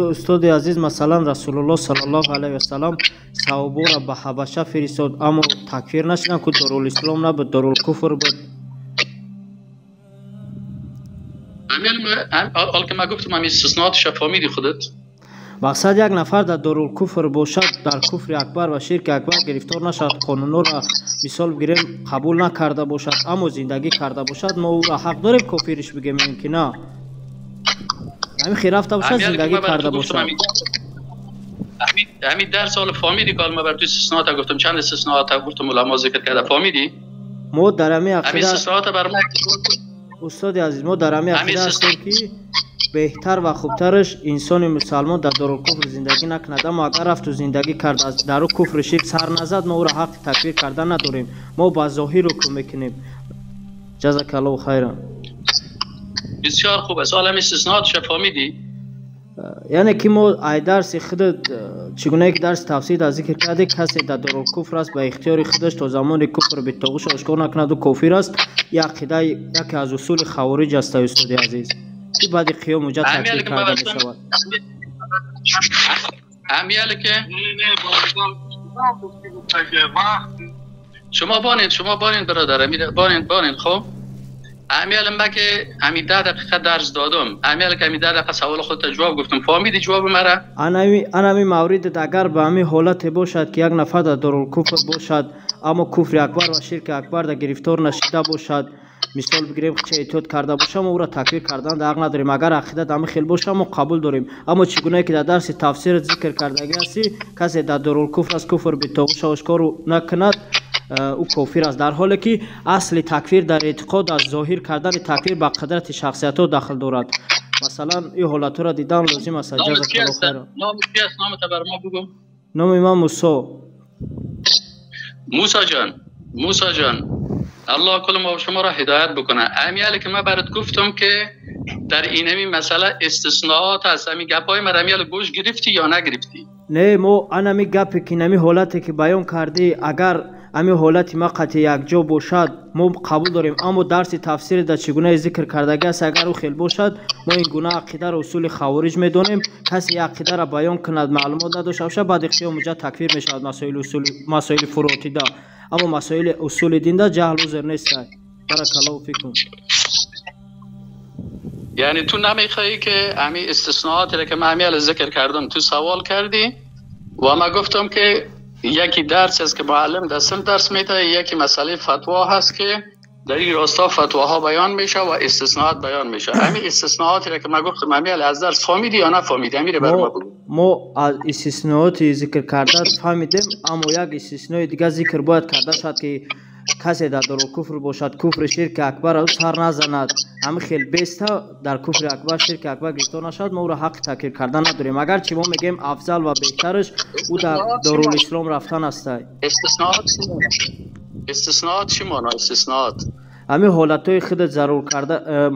استاد عزیز مثلا رسول الله صلی الله علیه و سلام صحابه را به حبشه فرستاد اما تکفیر نشدن که دارالاسلام نبود دارالکفر بود. حال که ما گفتم همین استثناءاتش فهمیدی خودت؟ مقصد یک نفر در دارالکفر باشد در کفر اکبر و شرک اکبر گرفتار نشد قانونا را مثال بگیریم قبول نکرده باشد اما زندگی کرده باشد ما او را حق داریم کافرش بگیم که نه همین خیر رفته باشد زندگی کرده باشد. همین درس حال فهمیدی که ما بر تو استثناءات گفتم چند استثناءات گفتم علما ذکر کرده فهمیدی؟ ما در همین عقیده استثناءات برام استاد عزیز ما در همین عقیده هستیم که بهتر و خوبترش انسان مسلمان در دارالکفر زندگی نکند اما اگر رفت و زندگی کرد از در کفر شرک سر نزد ما او را حق تکفیر کردن نداریم ما با ظاهر حکم میکنیم. جزاک الله خیرا. بسیار خوب است. حالا استثناءاتش فهمیدی؟ یعنی که ما ای درس خود چگونه یک درس تفسیر از ذکر کرده کسی در دارالکفر است به اختیار خودش تا زمان کفر به طاغوت آشکار نکند و کافر است یا عقیده یکی از اصول خوارج است استاد عزیز که بعد قیام وجود تکفیر کرده می شود. امیاله که شما بانید برادر بانید خب امیال ما که همین 10 دقیقه درس دادم امیال که همین 10 دقیقه سوال خودت جواب گفتم فهمیدی جواب مرا؟ انا مورد اگر به همین حالت باشد که یک نفر در دارالکفر باشد اما کفر اکبر و شرک اکبر در گرفتار نشده باشد مثال بگیریم چه اطاعت کرده باشم او را تکفیر کردن در حق نداریم اگر عقیدت همین خیل باشه ما قبول داریم اما چگونه که در درس تفسیر ذکر کردگی هستی کسی در دارالکفر از کفر به طاغوت آشکار نکند او کافر است در حالی که اصل تکفیر در اعتقاد از ظاهر کردن تکفیر به قدرت شخصیت ها داخل دارد. مثلا این حالت را دیدن لازم است. نام کی است؟ نام بر ما بگو. نام من موسی جان الله کل ما شما را هدایت بکنه. امیالی که من برات گفتم که در اینمی مسئله استثناءات هست همین گپای من امیال گوش گرفتی یا نگرفتی؟ نه ما انمی گپی که نمی حالتی که بیان کردی اگر همین حالت ما قطع یک جا باشد ما قبول داریم اما درس تفسیر در چگونه ذکر کردگی است اگر او خیل باشد ما این گونه عقیده را اصول خوارج میدونیم کسی عقیده را بیان کند معلومات نداشته باشد بعد قیام وجود تکفیر میشود مسائل فروعی دا اما مسائل اصول دین دا جهل عذر نیست. بارک الله فیکم. یعنی تو نمیخوایی که همین استثناءاتی را که من همیال ذکر کردم تو سوال کردی و ما گفتم که یکی درس است که معلم درس میده یکی مسئله فتوا هست که در این راستا فتواها بیان میشه و استثناءات بیان میشه. همین استثناءاتی را که من گفتم همیال از درس فهمیدی یا نفهمیدی؟ همین بر ما بگو. ما از استثناءات ذکر کرده فهمیدیم اما یک استثناء دیگه ذکر باید کرده شد که کسی در دارالکفر باشد کفر شرک اکبر او سر نزند همه خیل بیسته در کفر اکبر شرک اکبر گرفتار نشد ما او را حق تکفیر کردن نداریم اگر چی ما میگیم افضل و بهترش او در دارالاسلام رفتن است. استثناءات چی معنی استثناءات؟ همین حالتهای خود ضرور کرده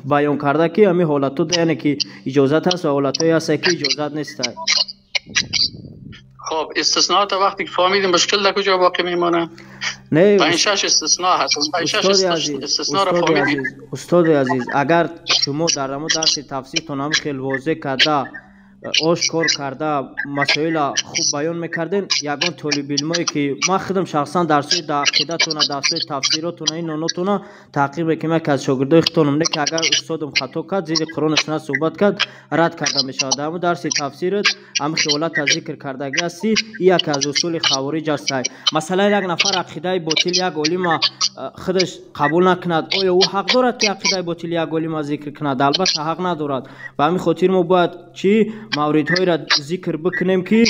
بیان کرده که همین حالتها یعنی که اجازت هست و حالتهایی هست که اجازت نیست. خب استثناءات وقتی که فهمیدیم مشکل در کجا باقی میمونه؟ نه 5-6 استثناء هست. 5-6 استثناء را فهمیدیم. استاد عزیز اگر شما در درس تفسیرتون هم خیلی واضح کرده آشکار کرده مسائل خوب بیان میکردین یگان طالب علمایی که ما خودم شخصا درسای عقیدتون درسای تفسیراتون این نوناتون تعقیب میکنم که از شاگردای خودم نه که اگر استادم خطا کرد زیر قرآن سنت صحبت کرد رد کرده میشه. اما درس تفسیرت هم خیالات از ذکر کردگی هستی یک از اصول خوارج است. مثلا یک نفر عقیده باطل یک عالم خودش قبول نکند آیا او حق دارد که عقیده باطل یک عالم ذکر کند؟ البته حق ندارد. و همین خاطر ما باید چی موردهای را ذکر بکنیم که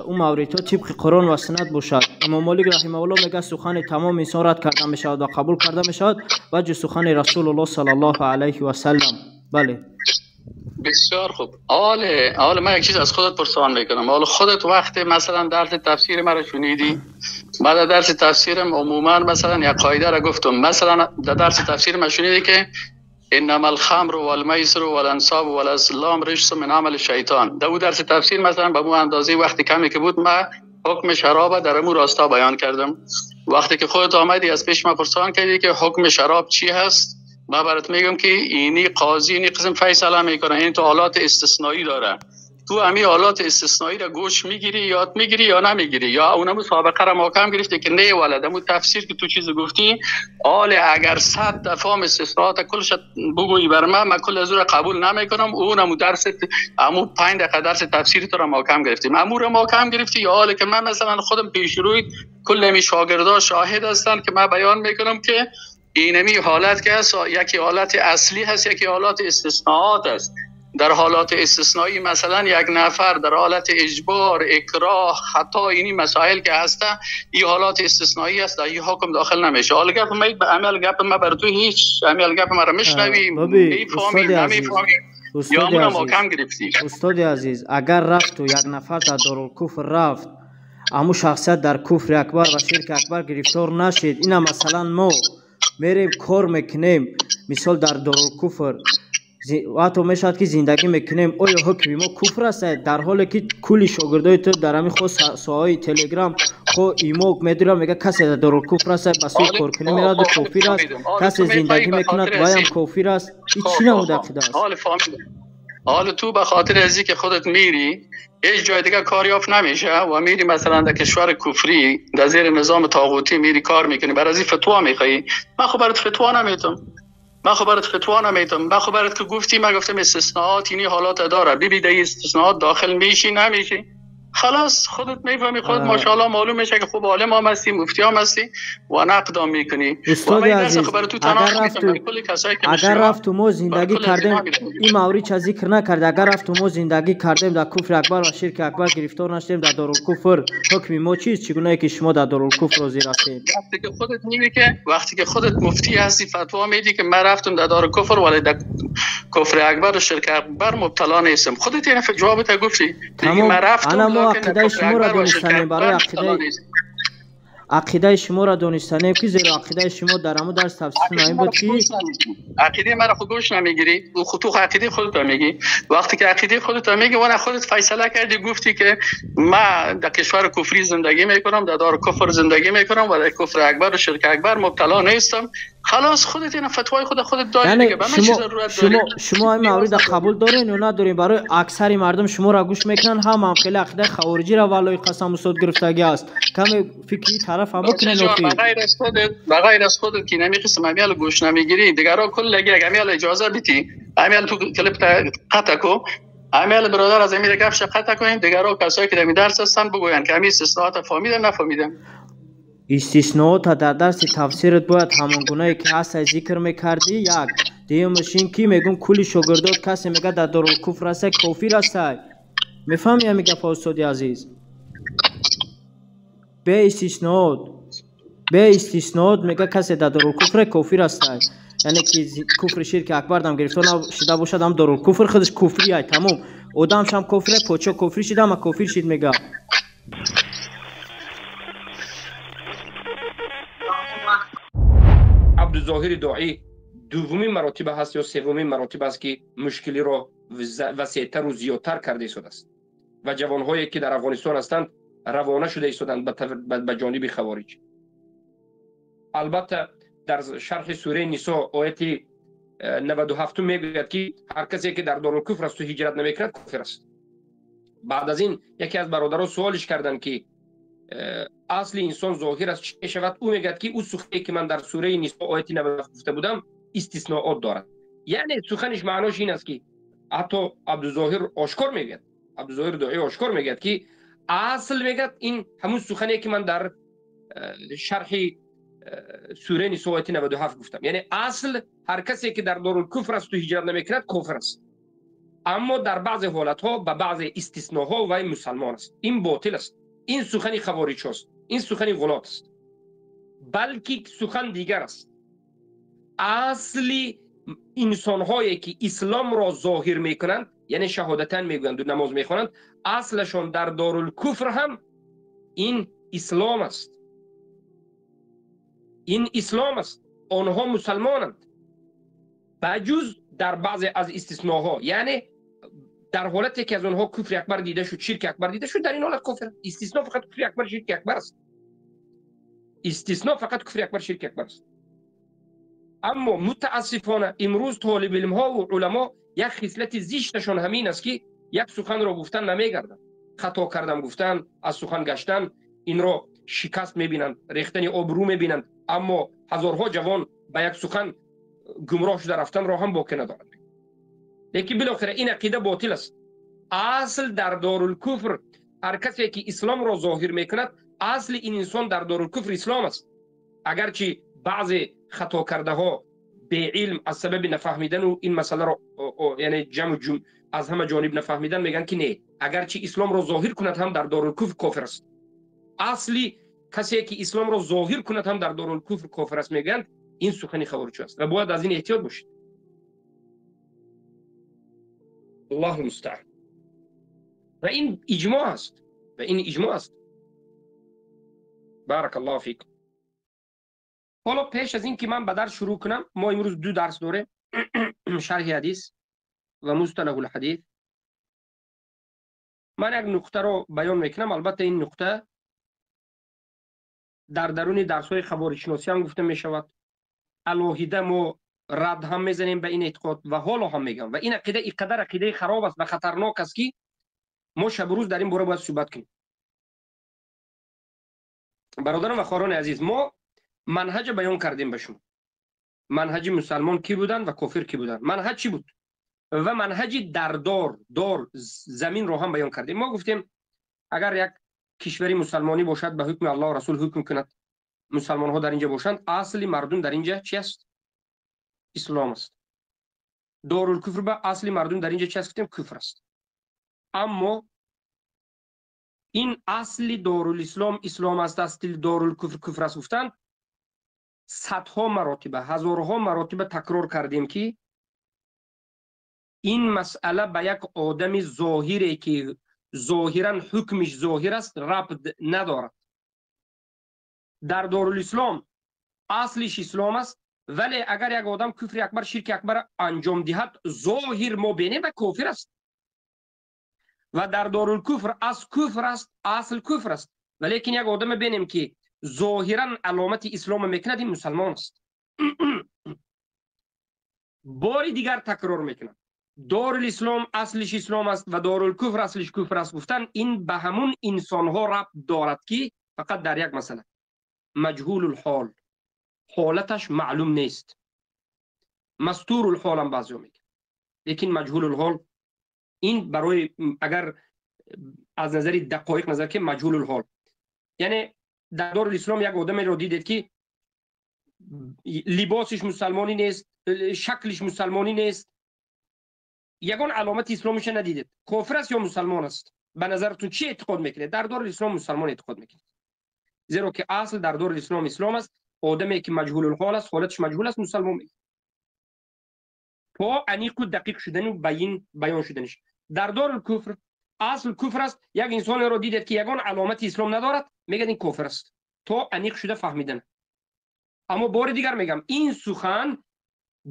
اون موردها طبق قرآن و سنت باشد. امام مالک رحمه الله میگه سخن تمام انسان رد کرده میشود و قبول کرده میشود و جو سخن رسول الله صلی الله علیه و سلم. بله بسیار خوب. حالا من یک چیز از خودت پرسان میکنم. حالا خودت وقت مثلا درس تفسیر مرا شنیدی بعد درس تفسیرم عموما مثلا یک قاعده را گفتم مثلا در درس تفسیر من شنیدی که انما الخمر والمیسر والانصاب والازلام رجس من عمل شیطان. در درس تفسیر مثلا به مو اندازه وقتی کمی که بود ما حکم شراب در امور راستا بیان کردم. وقتی که خودت آمدی از پیش ما پرسان کردی که حکم شراب چی هست ما برات میگم که اینی قاضی اینی قسم فیصله میکنه این تو حالات استثنایی داره تو همین حالات استثنایی را گوش میگیری یاد میگیری یا نمیگیری، یا اونم سابقه را محکم گرفتی که نه ولدمو تفسیر که تو چیز گفتی آله اگر 100 دفعه استثناءات کلش بگویی بر من کل از رو قبول نمیکنم، اونم درس امو 5 دقیقه درس تفسیر تو را محکم گرفتیم، امور محکم گرفتی یا حالی که من مثلا خودم پیش روی کل می شاگردا شاهد هستن که من بیان میکنم که اینمی حالت که هست یکی حالت اصلی هست یکی حالت استثناءات است. در حالات استثنایی مثلا یک نفر در حالت اجبار اکراه خطا اینی مسائل که هسته این حالات استثنایی است، در این حکم داخل نمیشه. حالا گپ ما به عمل گپ ما بر تو هیچ عمل گپ ما را میشنوی میفهمی نمیفهمی یا ما محکم گرفتی. استاد عزیز اگر رفت و یک نفر در دارالکفر رفت اما شخصیت در کفر اکبر و شرک اکبر گرفتار نشد، اینا مثلا ما میریم کار میکنیم مثال در دارالکفر وقتی میشد که زندگی میکنیم آیا حکم ما کفر است؟ در حالی که کلی شاگردای تو در همین خود ساهای تلگرام خو ایمو میدونم میگه کسی در دارالکفر است بس کار کنه میراد کافر است، کسی زندگی میکند وایم کافر است. این چی نمود عقیده است؟ حالا تو به خاطر ازی که خودت میری هیچ جای دیگه کاریاف نمیشه و میری مثلا در کشور کفری در زیر نظام طاغوتی میری کار میکنی برای ازی فتوا میخوایی. من خب برات فتوا نمیتم، من خبرت که گفتی من گفتم استثناءات اینی حالات داره، ببین در استثناءات داخل میشی نمیشی خلاص خودت میفهمی، خودت ماشاءالله معلوم میشه که خوب عالم هم هستی مفتی هم هستی و نقدام میکنی. استاد عزیز اگر رفت و ما زندگی کردیم این مورد چه ذکر نکرد، اگر رفت و ما زندگی کردیم در کفر اکبر و شرک اکبر گرفتار نشدیم در دارالکفر حکم ما چیست؟ چگونه که شما در دارالکفر زیر هستید؟ وقتی که خودت میگی که وقتی که خودت مفتی هستی فتوا میدی که من رفتم در دارالکفر ولی در کفر اکبر و شرک اکبر مبتلا نیستم، خودت این جوابت گفتی دیگه من رفتم عقیده شما را دانستنیم برای عقیده شما را دانستنیم که زیرا عقیده شما در همون درس تفسیر نایم بود که عقیده من خود گوش نمیگیری، تو عقیده خودت میگی. وقتی که عقیده خودت میگی و خودت فیصله کردی گفتی که من در کشور کفری زندگی میکنم در دار کفر زندگی میکنم و در کفر اکبر و شرک اکبر مبتلا نیستم، خلاص خودت این فتوای خودت داری دیگه. شما این مورد قبول دارین یا ندارین؟ برای اکثر مردم شما را گوش میکنن هم خیلی عقیده خوارجی را والای قسم و صد گرفتگی است، کم فکری طرف هم بکنن نوخی بغیر از خودت که نمی قسم امیال گوش نمیگیری دیگرها کل لگی امیال اجازه بیتی امیال تو کلیپ قطع کو امیال برادر از امیر گفش قطع کنیم دیگرها کسایی که در درس هستن بگوین که امی استثناءات فهمیدن نفهمیدن. استثناءات در درس تفسیرت باید همان گونه‌ای که هست ذکر میکردی. یک دیگه‌ش این که میگم کلی شاگردات کسی میگه در دارالکفر است کافر است، میفهمی یا میگه استاد عزیز؟ به استثناءات میگه کسی در دارالکفر کافر است، یعنی که کفر شرک اکبر دم گرفتار شده باشد هم دارالکفر خودش کفری است تمام آدمش هم کافره پوچه کفری شده هم کافر شد میگه. عبدالظاهر داعی دومین مراتب هست یا سومین مراتب است که مشکلی را وسیع‌تر و زیادتر کرده شده است و جوانهایی که در افغانستان هستند روانه شده ایستادند به جانب خوارج. البته در شرح سوره نساء آیت 97 میگوید که هر کسی که در دارالکفر است و هجرت نمیکند کافر است. بعد از این یکی از برادران سوالش کردند که اصل انسان ظاهر است چه شود؟ او میگه که او سخنی که من در سوره نساء آیت 97 گفته بودم استثناءات دارد. یعنی سخنش معناش این است که حتی عبدالظاهر آشکار میگه، عبدالظاهر داعی آشکار میگه که اصل میگه این همون سخنی که من در شرح سوره نساء آیت 97 گفتم، یعنی اصل هر کسی که در دارالکفر است و هجرت نمیکند کافر است، اما در بعض حالت ها به بعض استثناء ها و مسلمان است. این باطل است، این سخن خوارج است، این سخن غلط است، بلکه سخن دیگر است. اصلی انسان هایی که اسلام را ظاهر میکنند یعنی شهادتن میگویند و نماز میخوانند اصلشون در دارالکفر هم این اسلام است، این اسلام است، آنها مسلمانند بجز در بعض از استثناءها، یعنی در حالتی که از آنها کفر اکبر دیده شد شرک اکبر دیده شد در این حالت کافر. استثناء فقط کفر اکبر شرک اکبر است، استثناء فقط کفر اکبر شرک اکبر است. اما متاسفانه امروز طالب علم ها و علما یک خصلت زشتشون همین است که یک سخن را گفتن نمیگردن، خطا کردم گفتن، از سخن گشتن، این را شکست میبینند، ریختن آبرو میبینند، اما هزارها جوان به یک سخن گمراه شده رفتن را هم باقی ندارد. لیکن بالاخره این عقیده باطل است. اصل در دارالکفر هر کسی که اسلام را ظاهر میکند، اصل این انسان در دارالکفر اسلام است. اگرچه بعضی خطا کرده ها به علم از سبب نفهمیدن و این مسئله را یعنی جمع از همه جانب نفهمیدن میگن که نه، اگرچه اسلام را ظاهر کند هم در دارالکفر کافر است. اصلی کسی که اسلام را ظاهر کند هم در دارالکفر کافر است میگن، این سخن خوارج است و باید از این احتیاط باشید. الله المستعان. و این اجماع است، و این اجماع است. بارک الله فیکم. حالا پیش از این که من به درس شروع کنم، ما امروز دو درس داره، شرح حدیث و مصطلح الحدیث. من یک نقطه رو بیان میکنم، البته این نقطه در درون درس‌های خوارج شناسی هم گفته می شود. الوهیده ما رد هم میزنیم به این اعتقاد و حالا هم میگم و این عقیده اینقدر عقیده خراب است و خطرناک است که ما شب و روز در این باره باید صحبت کنیم. برادران و خواهران عزیز، ما منهج بیان کردیم به شما. منهج مسلمان کی بودن و کافر کی بودن، منهج چی بود و منهج در دار زمین رو هم بیان کردیم. ما گفتیم اگر یک کشوری مسلمانی باشد به حکم الله و رسول حکم کند، مسلمان ها در اینجا باشند، اصلی مردم در اینجا چی است؟ اسلام است. دارالکفر به اصلی مردم در اینجا چی است؟ کفر است. اما این اصلی دارالاسلام اسلام است، اصلی دارالکفر کفر است گفتند. صدها مراتب، هزارها مراتب تکرار کردیم که این مسئله به یک آدم ظاهری که ظاهرا حکمش ظاهر است ربط ندارد. در دارالاسلام اصلش اسلام است، ولی اگر یک آدم کفر اکبر شرک اکبر انجام دهد، ظاهر ما بینیم و کافر است. و در دارالکفر از کفر است، اصل کفر است، ولیکن یک آدم بینیم که ظاهرا علامت اسلام میکند، این مسلمان است. باری دیگر تکرار میکنم، دارالاسلام اصلش اسلام است و دارالکفر اصلش کفر است گفتن، این به همون انسان ها ربط دارد که فقط در یک مسئله مجهول الحال، حالتش معلوم نیست. مستور الحال هم بعضی میگن، لیکن مجهول الحال این برای اگر از نظر دقایق نظر که مجهول الحال یعنی در دارالاسلام یک آدمی رو دیدید که لباسش مسلمانی نیست، شکلش مسلمانی نیست، یگان علامت اسلامش ندیدید، کافر است یا مسلمان است؟ به نظرتون چی اعتقاد میکنید؟ در دارالاسلام مسلمان اعتقاد میکنید، زیرا که اصل در دارالاسلام اسلام است. آدمی که مجهول الحال است، حالتش مجهول است، مسلمان میگه. با انیق و دقیق شدن و بیان شدنش. در دارالکفر اصل کفر است. یک انسان رو دیدید که یگان علامت اسلام ندارد، میگن این کافر است، تا انیق شده فهمیدن. اما بار دیگر میگم این سخن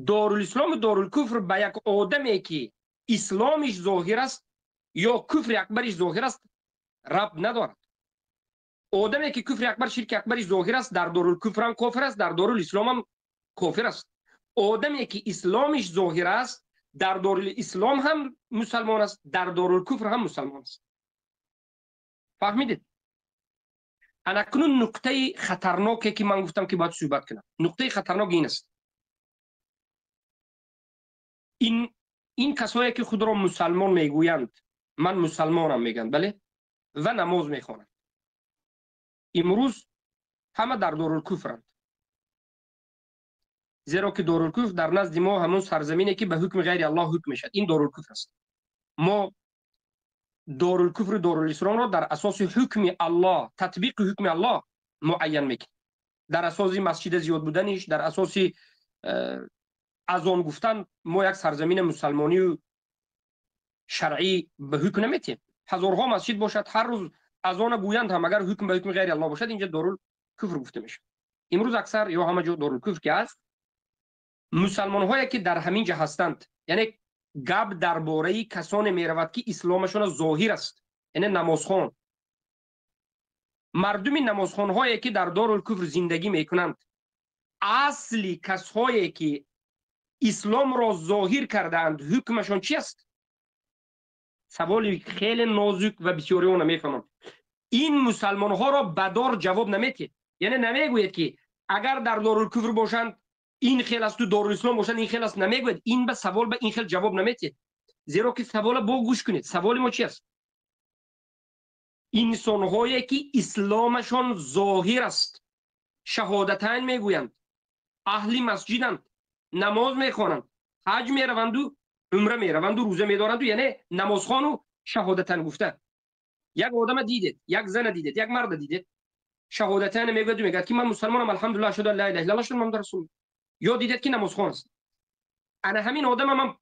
دارالاسلام و دارالکفر به یک آدمی که اسلامش ظاهر است یا کفر اکبرش ظاهر است ربط ندارد. آدمی که کفر اکبر شرک اکبرش ظاهر است در دارالکفر هم کافر است، در دارالاسلام هم کافر است. آدمی که اسلامش ظاهر است در دارالاسلام هم مسلمان است، در دارالکفر هم مسلمان است. فهمیدید؟ اکنون نقطه خطرناکی که من گفتم که باید صحبت کنم، نقطه خطرناک این است. این کسایی که خود را مسلمان میگویند، من مسلمانم میگن، بله، و نماز میخوانند، امروز همه در دارالکفرند. زیرا که دارالکفر در نزد ما همون سرزمینی که به حکم غیر الله حکم میشد، این دارالکفر است. ما دارالکفر و دارالاسلام را در اساس حکم الله، تطبیق حکم الله معین میکنیم. در اساس مسجد زیاد بودنش، در اساس اذان گفتن، ما یک سرزمین مسلمانی و شرعی به حکم نمیتیم. هزارها مسجد باشد، هر روز اذان گویند هم، اگر حکم به حکم غیر الله باشد، اینجا دارالکفر گفته میشه. امروز اکثر یا همه جا دارالکفر که است، مسلمان هایی که در همین جا هستند، یعنی گپ درباره کسانی میرود که اسلامشون ظاهر است، یعنی نمازخوان، مردم نمازخوان هایی که در دارالکفر زندگی میکنند، اصلی کسایی که اسلام را ظاهر کردند حکمشون چی است؟ سوالی خیلی نازک و بسیاری اون نمیفهمم. این مسلمان ها را بدار جواب نمیدید. یعنی نمیگوید که اگر در دارالکفر باشند این خیل است، تو دارالاسلام باشند این خیل است. نمیگوید. این به سوال به این خیل جواب نمیدید. زیرا که سوال با گوش کنید. سوال ما چی است؟ انسان هایی که اسلامشان ظاهر است، شهادتین میگویند، اهل مسجدند، نماز میخوانند، حج میروند و عمره میروند و روزه میدارند، یعنی نمازخوان و شهادتین گفته. یک آدم دیدید، یک زن دیدید، یک مرد دیدید، شهادتین میگوید، میگه که من مسلمانم، الحمدلله، اشهد ان لا اله الا الله اشهد ان محمد رسول الله. یا دیدید که نمازخوان است. انا همین آدم من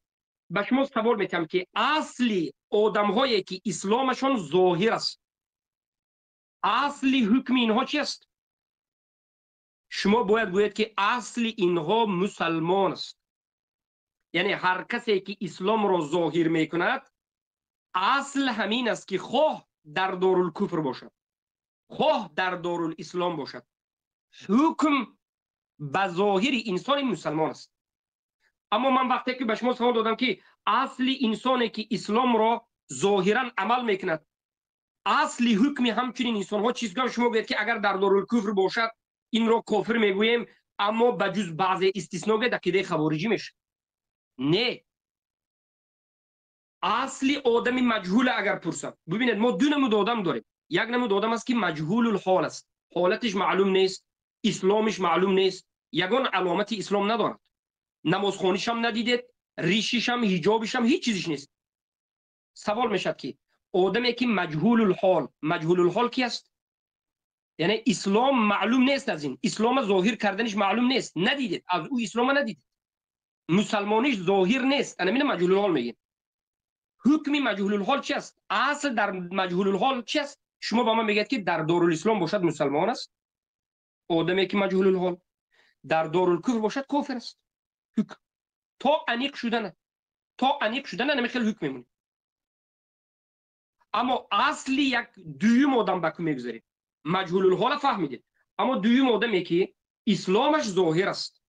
به شما سوال میکنم که اصلی آدم هایی که اسلامشان ظاهر است، اصلی حکم اینها چی است؟ شما باید گوید که اصلی اینها مسلمان است. یعنی هر کسی که اسلام را ظاهر میکند اصل همین است که خواه در دارالکفر باشد، خواه در دارالاسلام باشد، حکم به ظاهر انسان مسلمان است. اما من وقتی که به شما سوال دادم که اصلی انسانی که اسلام را ظاهرا عمل میکند، اصلی حکمی همچنین انسان ها چیزگاه، شما گوید که اگر در دارالکفر باشد این را کافر میگوییم، اما بجز بعض استثناء گه عقیده خوارجی میشه. نه، اصلی آدم مجهول اگر پرسم، ببینید ما دو نمود آدم داریم. یک نمود آدم است که مجهول الحال است، حالتش معلوم نیست، اسلامش معلوم نیست، یگان علامت اسلام ندارد، نمازخوانیش هم ندیدید، ریشش هم، حجابش هم، هیچ چیزش نیست. سوال میشد که آدمی که مجهول الحال، مجهول الحال کی است؟ یعنی اسلام معلوم نیست، از این اسلام ظاهر کردنش معلوم نیست، ندیدید، از او اسلام ندیدید، مسلمانیش ظاهر نیست، انا میگم مجهول الحال میگیم. حکم مجهول الحال چی است؟ اصل در مجهول الحال چی است؟ شما با من میگید که در دارالاسلام باشد مسلمان است، آدمی که مجهول الحال، در دارالکفر باشد کافر است. حکم تا انیق شدن نمیخواد حکم میمونه. اما اصلی یک دویم آدم بکو میگذارید، مجهول الحال فهمیدید، اما دویم آدمی که اسلامش ظاهر است،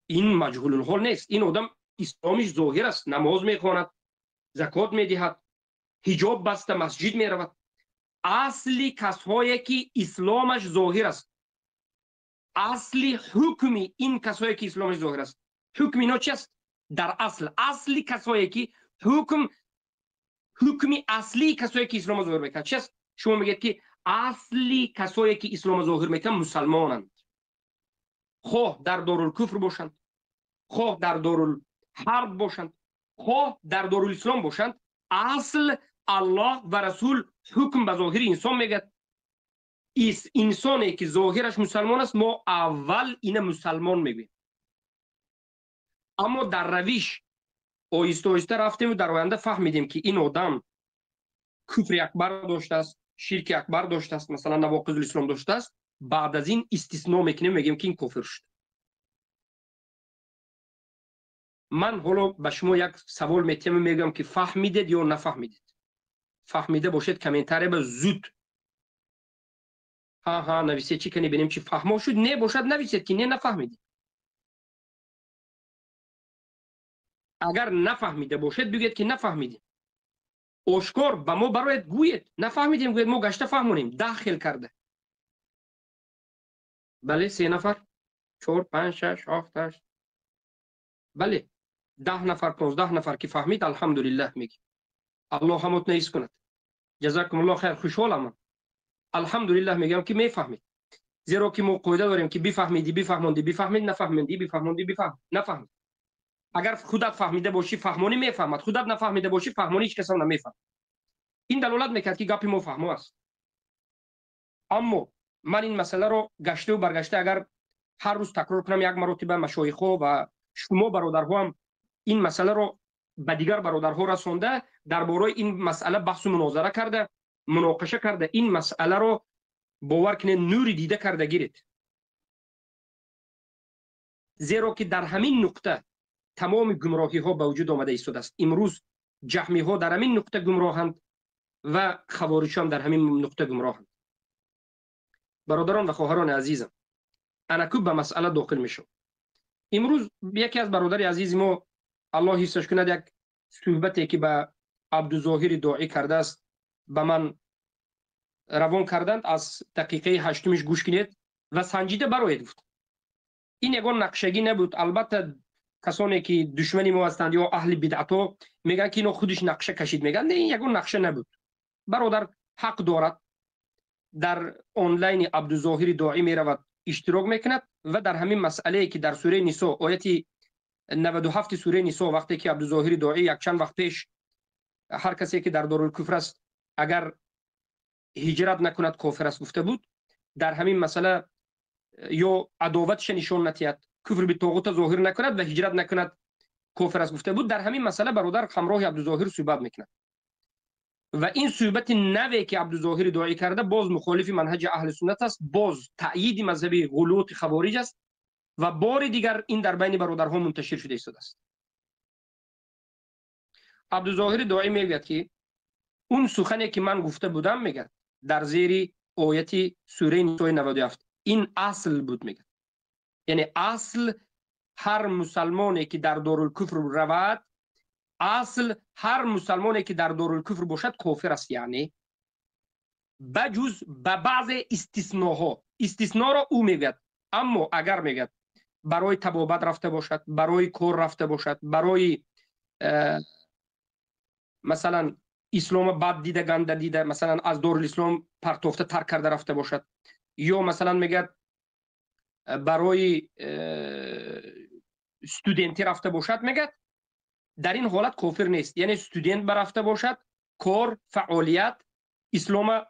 این مجهول الحال نیست، این آدم اسلامش ظاهر است، نماز میخواند، زکات میدهد، حجاب بسته مسجد میرود. اصلی کسایی که اسلامش ظاهر است، اصلی حکمی این کسایی که اسلامش ظاهر است، حکم اینا چی است؟ در اصلی کسایی که حکمی اصلی کسایی که اسلام ظاهر میکنند چی است؟ شما میگید که اصلی کسایی که اسلام ظاهر میکنند مسلمانند، خواه در دارالکفر باشند، خواه در دارالحرب باشند، خواه در دارالاسلام باشند، اصل الله و رسول حکم به ظاهر انسان میگه. انسانی که ظاهرش مسلمان است ما اول این مسلمان میگویم. اما در روش آیسته آیسته رفتیم و در آینده فهمیدیم که این آدم کفر اکبر داشته است، شرک اکبر داشته است، مثلا نواقض الاسلام داشته است. بعد از این استثناء میکنیم، میگیم که این کافر شد. من حالا به شما یک سوال میگم که فهمیدید یا نفهمیدید؟ فهمیده باشید کامنتاری به زود ها نویسید چی کنی ببینیم چی فهمو شد. نه باشد نویسید که نه نفهمیدید. اگر نفهمیده باشید بگید که نفهمیدید، آشکار به ما برایت گویید. نفهمیدیم گویید ما گشته فهمونیم. داخل کرده. بله 3 نفر 4 5 6 7 8 بله 10 نفر 15 نفر که فهمید الحمدلله میگی. الله همت نیست کند. جزاکم الله خیر. خوشحالم. الحمدلله میگم که میفهمید. زیرا که ما قاعده داریم که بفهمیدی بفهموندی، بفهمید نفهمیدی بفهموندی نفهمید. اگر خودت فهمیده باشی فهمونی میفهمد، خودت نفهمیده باشی فهمونی هیچ کس هم نمیفهم. این دلالت میکرد که گپی ما فهمو است. اما من این مسئله رو گشته و برگشته اگر هر روز تکرار کنم یک مرتبه، مشایخ و شما برادرها هم این مسئله رو به دیگر برادرها رسونده، درباره این مسئله بحث و مناظره کرده، مناقشه کرده، این مسئله رو باور کنید نوری دیده کرده گیرید. زیرا که در همین نقطه تمام گمراهی ها به وجود آمده ایستاده است. امروز جهمی ها در همین نقطه گمراهند و خوارج هم در همین نقطه گمراهند. برادران و خواهران عزیزم، انا کوب به مسئله داخل میشم. امروز یکی از برادر عزیز ما الله حفظش کند یک صحبتی که به عبدالظاهر داعی کرده است به من روان کردند. از دقیقه 8 گوش کنید و سنجیده برآید گفت. این یگان نقشگی نبود. البته کسانی که دشمنی ما هستند یا اهل بدعت ها میگن که اینو خودش نقشه کشید، میگن نه، این یگان نقشه نبود. برادر حق دارد در آنلاین عبدالظاهر داعی میرود اشتراک میکند و در همین مسئله که در سوره نساء آیت 97 سوره نساء وقتی که عبدالظاهر داعی یک چند وقت پیش هر کسی که در دارالکفر است اگر هجرت نکند کافر است گفته بود، در همین مسئله یا عداوتش نشان ندهد، کفر به طاغوت ظاهر نکند و هجرت نکند کافر است گفته بود. در همین مسئله برادر همراه عبدالظاهر صحبت میکند و این صحبت نوی که عبدالظاهر داعی کرده باز مخالف منهج اهل سنت است، باز تأیید مذهب غلوط خوارج است و بار دیگر این در بین برادرها منتشر شده است. عبدالظاهر داعی میگوید که اون سخنی که من گفته بودم میگه در زیر آیت سوره نساء 97 این اصل بود. میگه یعنی اصل هر مسلمانی که در دارالکفر رود، اصل هر مسلمانی که در دارالکفر باشد کافر است، یعنی بجز به بعض استثناها. استثناء را او میگه، اما اگر میگه برای تبابت رفته باشد، برای کار رفته باشد، برای مثلا اسلام بد دیده گنده دیده مثلا از دارالاسلام پرتافته ترک کرده رفته باشد، یا مثلا میگه برای استودنتی رفته باشد، میگه در این حالت کافر نیست. یعنی استودنت برفته باشد، کار فعالیت اسلام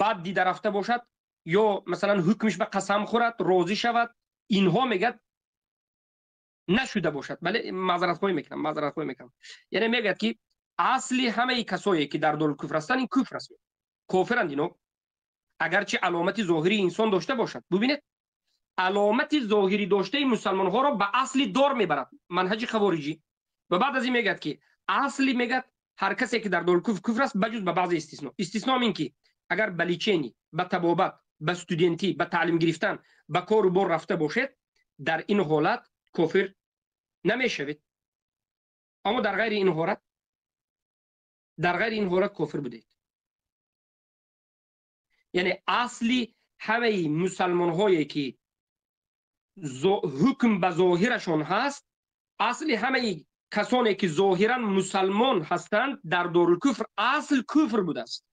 بد دیده رفته باشد، یا مثلا حکمش به قسم خورد راضی شود، اینها میگه نشده باشد. بله معذرت خواهی میکنم. یعنی میگه که اصلی همه کسایی که در دارالکفر هستند این کفر است، کافرند اینا، اگرچه علامت ظاهری انسان داشته باشد. ببینید علامت ظاهری داشته مسلمان ها را به اصلی دار میبرد منهج خوارجی. و بعد از این میگه که اصلی میگه هر کسی که در دارالکفر کفر است بجز به بعض استثناء این که اگر بلیچینی، به تبابت، به استودنتی، به تعلیم گرفتن، به کار و بار رفته باشد، در این حالت کافر نمیشوید. اما در غیر این حالت کافر بودید. یعنی اصلی همه مسلمان هایی که حکم به ظاهرشون هست، اصلی همه کسانی که ظاهرا مسلمان هستند در دارالکفر اصل کفر بوده است.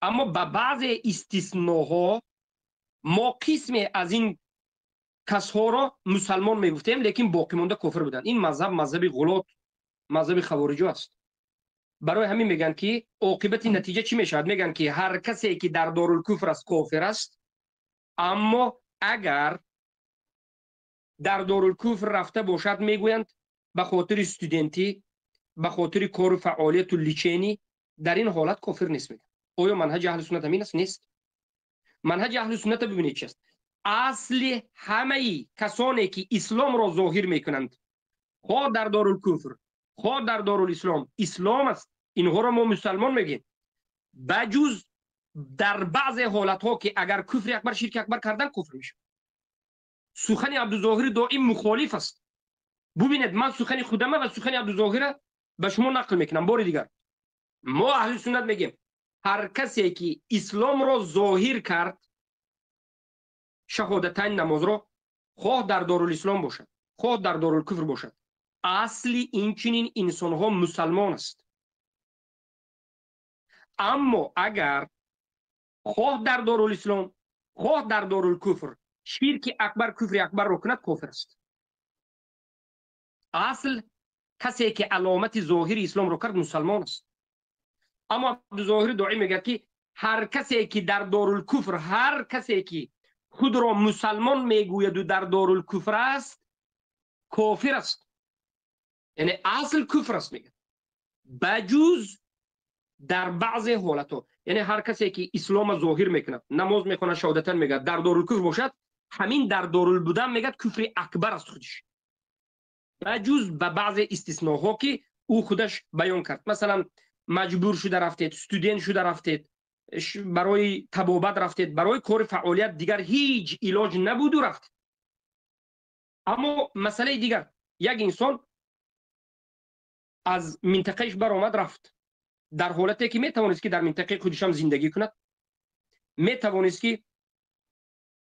اما به بعض استثناها ما قسمی از این کسها را مسلمان میگفتیم لیکن باقی مانده کافر بودند. این مذهب غلوط، مذهب خوارج است. برای همین میگن که عاقبت نتیجه چی میشود؟ میگن که هر کسی که در دارالکفر است کافر است، اما اگر در دارالکفر رفته باشد میگویند به خاطر استودنتی، به خاطر کار و فعالیت و لیچینی، در این حالت کافر نیست. میگن آیا منهج اهل سنت همین است؟ نیست. منهج اهل سنت ببینید چی است. اصل همه کسانی که اسلام را ظاهر میکنند، خواه در دارالکفر خواه در دارالاسلام، اسلام است، اینها را ما مسلمان میگیم، بجز در بعض حالت ها که اگر کفر اکبر شرک اکبر کردن کفر میشه. سخن عبدالظاهر داعی مخالف است. ببینید من سخن خودم و سخن عبدالظاهر به شما نقل میکنم. بار دیگر ما اهل سنت میگیم هر کسی که اسلام را ظاهر کرد، شهادتین نماز را، خواه در دارالاسلام باشد خواه در دارالکفر باشد، اصلی این چنین انسان ها مسلمان است. اما اگر خواه در دارالاسلام خواه در دارالکفر شرک اکبر کفر اکبر را کند کافر است. اصل کسی که علامت ظاهری اسلام را کرد مسلمان است. اما عبدالظاهر داعی میگه که هر کسی که در دارالکفر، هر کسی که خود را مسلمان میگوید و در دارالکفر است کافر است. یعنی اصل کفر است. میگه بجوز در بعض حالتها، یعنی هر کسی که اسلام ظاهر میکنه، نماز میکنه، شهادتن میگه، در دارالکفر باشد، همین در دارال بودن میگه کفر اکبر است خودش، بجوز به بعض استثناها که او خودش بیان کرد. مثلا مجبور شده رفتید، استودنت شده رفتید، برای تبابت رفتید، برای کار فعالیت دیگر هیچ علاج نبود و رفتید. اما مسئله دیگر، یک انسان از منطقهش برآمد رفت، در حالتی که میتوانست که در منطقه خودش هم زندگی کند، میتوانست که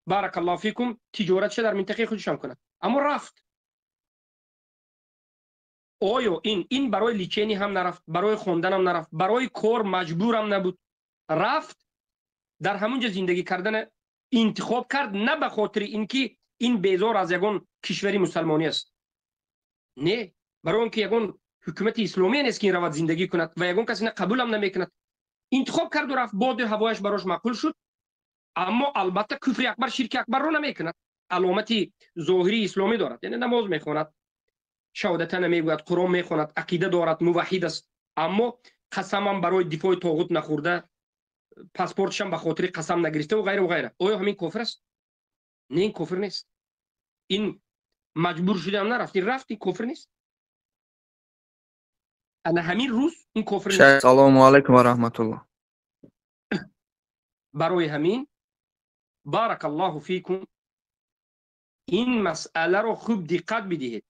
بارک الله فیکم تجارتش در منطقه خودش هم کند، اما رفت. آیا این برای لیچینی هم نرفت، برای خوندن هم نرفت، برای کار مجبور هم نبود، رفت در همونجا زندگی کردن انتخاب کرد، نه به خاطر اینکه این بیزار از یگان کشوری مسلمانی است، نه، برای اینکه یگان حکومت اسلامی نیست که این رواد زندگی کند و یگان کسی نه قبول هم نمیکند. انتخاب کرد و رفت، باد هوایش براش معقول شد، اما البته کفر اکبر شرک اکبر رو نمیکند، علامت ظاهری اسلامی دارد، یعنی نماز میخواند، شهادتین میگوید، قرآن میخواند، عقیده دارد، موحد است، اما قسم هم برای دفاع طاغوت نخورده، پاسپورتش هم به خاطر قسم نگرفته و غیره و غیره. آیا همین کفر است؟ نه، این کفر نیست. این مجبور شده هم نرفت، این رفت، این کفر نیست. انا همین روز این کفر نیست. سلام علیکم و رحمت الله. برای همین بارک الله فیکم این مسئله رو خوب دقت بدهید.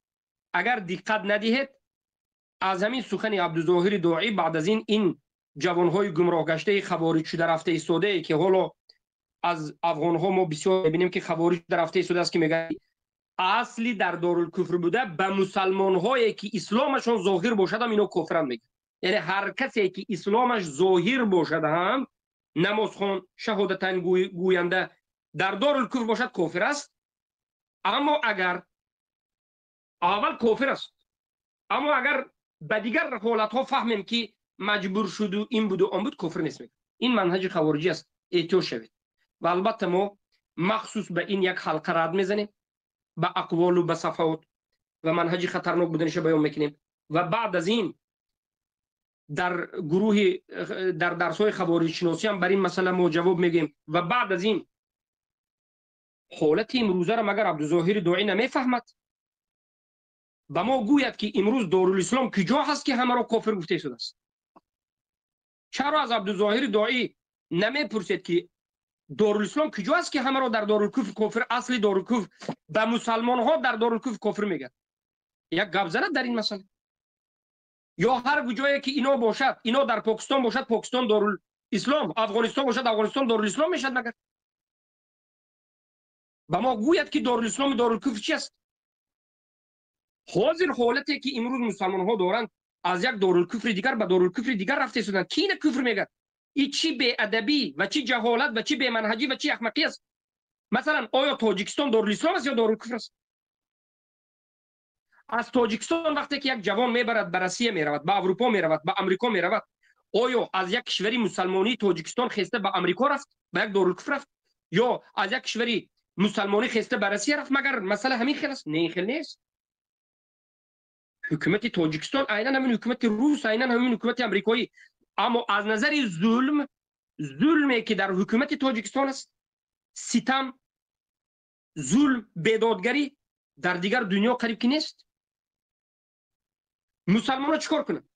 اگر دقت ندهید از همین سخن عبدالظاهر داعی بعد از این جوانهای گمراه گشته خوارج شده رفته ایستاده که حالا از افغانها ما بسیار میبینیم که خوارج در رفته ایستاده است که میگه اصلی در دارالکفر بوده، به مسلمان‌هایی که اسلامشون ظاهر باشد هم اینا کفرن میگه. یعنی هر کسی که اسلامش ظاهر باشد هم نمازخوان، شهادتین گوینده، در دارالکفر باشد کافر است. اما اگر اول کافر است، اما اگر به دیگر حالت ها فهمیم که مجبور شد و این بود و آن بود، کفر نیست میگه. این منهج خوارجی است، احتیاط شوید. و البته ما مخصوص به این یک حلقه رد میزنیم، به اقوال و به صفحات و منهج خطرناک بودنش بیان میکنیم و بعد از این در گروه در درس های خوارج شناسی هم بر این مسئله ما جواب میگیم. و بعد از این حالت امروزه را مگر عبدالظاهر داعی نمیفهمد؟ به ما گوید که امروز دارالاسلام کجا هست که همه را کافر گفته شده است؟ چرا از عبدالظاهر داعی نمیپرسید که دارالاسلام کجا است که همه را در دارالکفر کافر، اصل دارالکفر به مسلمان ها در دارالکفر کافر میگه؟ یک گپ زند در این مسئله. یا هر جایی که اینا باشد، اینا در پاکستان باشد پاکستان دارالاسلام، افغانستان باشد افغانستان دارالاسلام میشد مگر؟ به ما گوید که دارالاسلام دارالکفر چی است؟ حاضر حالتی که امروز مسلمان ها دارند از یک دارالکفر دیگر به دارالکفر دیگر رفته شدند. کی نه کفر میگه؟ این چی بی ادبی و چی جهالت و چی بی منهجی و چی احمقی است؟ مثلا آیا تاجیکستان دارالاسلام است یا دارالکفر است؟ از تاجیکستان وقتی که یک جوان میبرد به روسیه میرود، به اروپا میرود، به امریکا میرود، آیا از یک کشوری مسلمانی تاجیکستان خسته به امریکا رفت، به یک دارالکفر رفت، یا از یک کشوری مسلمانی خسته به روسیه رفت؟ مگر مسئله همین خیلی است؟ نه خیلی نیست. حکومت تاجیکستان عیناً همین حکومت روس، عیناً همین حکومت امریکایی، اما از نظر ظلمی که در حکومت تاجیکستان است، ستم، ظلم، بیدادگری در دیگر دنیا قریب که نیست. مسلمان ها چیکار کنند؟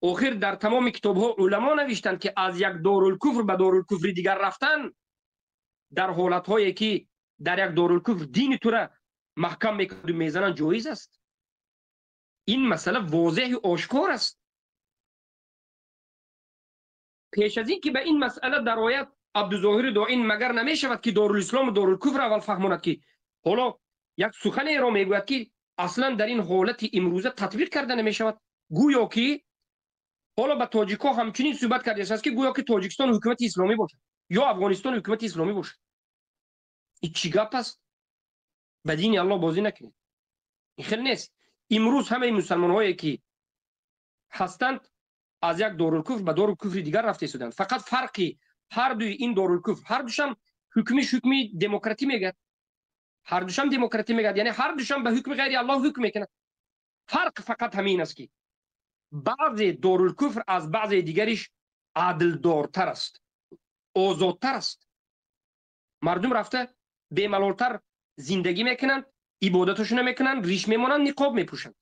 آخر در تمام کتاب ها علما نوشتند که از یک دارالکفر به دارالکفر دیگر رفتن در حالت هایی که در یک دارالکفر دین تو را محکم میکنند و میزنند جایز است. این مسئله واضح و آشکار است. پیش از این که به این مسئله در آیت عبدالظاهر داعی مگر نمی شود که دارالاسلام و دارالکفر اول فهماند که حالا یک سخنی را میگوید که اصلا در این حالت امروزه تطبیق کرده نمی شود. گویا که حالا به تاجیکا همچنین صحبت کرده است که گویا که تاجیکستان حکومت اسلامی باشد یا افغانستان حکومت اسلامی باشد. این چی گپ است؟ به دین الله بازی نکنید. این خیلی نیست. امروز همه مسلمان هایی که هستند از یک دارالکفر به دارالکفر دیگر رفته شدند. فقط فرقی هر دوی این دارالکفر، هر دوشم حکمی دموکراتی میگه، هر دوشم دموکراتی میگه، یعنی هر دوشم به حکم غیر الله حکم میکنه. فرق فقط همین است که بعضی دارالکفر از بعضی دیگرش عادل دارتر است، آزادتر است. مردم رفته بی‌ملالتر زندگی میکنند، عبادتشون میکنن، ریش میمونن، نقاب میپوشن.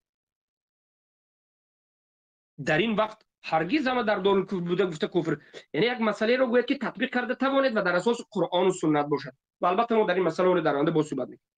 در این وقت هرگز هم در دارالکفر بوده گفته کفر. یعنی یک مسئله رو گوید که تطبیق کرده توانید و در اساس قرآن و سنت باشد. و البته ما در این مسئله رو در آینده با صحبت میکنیم.